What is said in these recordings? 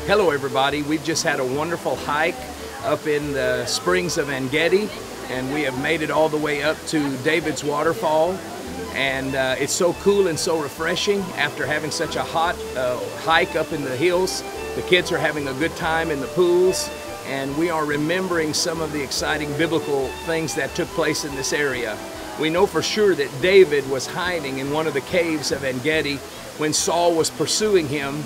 Hello everybody, we've just had a wonderful hike up in the springs of Ein Gedi, and we have made it all the way up to David's Waterfall, and it's so cool and so refreshing after having such a hot hike up in the hills. The kids are having a good time in the pools, and we are remembering some of the exciting biblical things that took place in this area. We know for sure that David was hiding in one of the caves of Ein Gedi when Saul was pursuing him.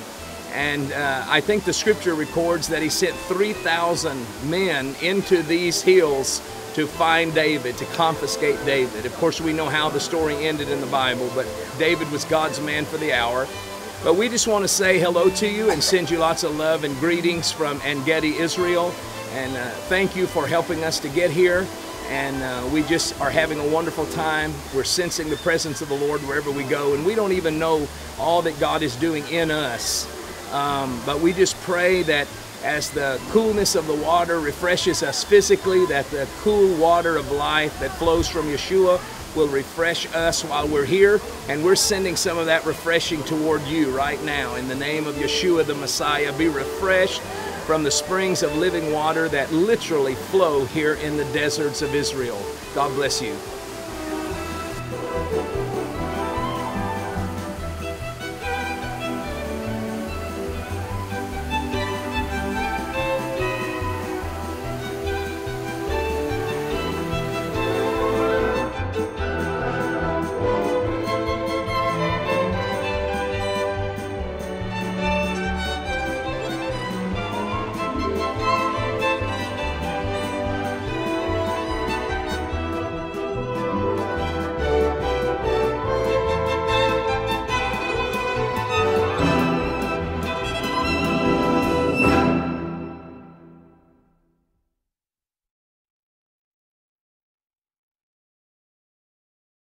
And I think the scripture records that he sent 3,000 men into these hills to find David, to confiscate David. Of course, we know how the story ended in the Bible, but David was God's man for the hour. But we just want to say hello to you and send you lots of love and greetings from Ein Gedi, Israel. And thank you for helping us to get here. And we just are having a wonderful time. We're sensing the presence of the Lord wherever we go. And we don't even know all that God is doing in us. But we just pray that as the coolness of the water refreshes us physically, that the cool water of life that flows from Yeshua will refresh us while we're here. And we're sending some of that refreshing toward you right now. In the name of Yeshua the Messiah, be refreshed from the springs of living water that literally flow here in the deserts of Israel. God bless you.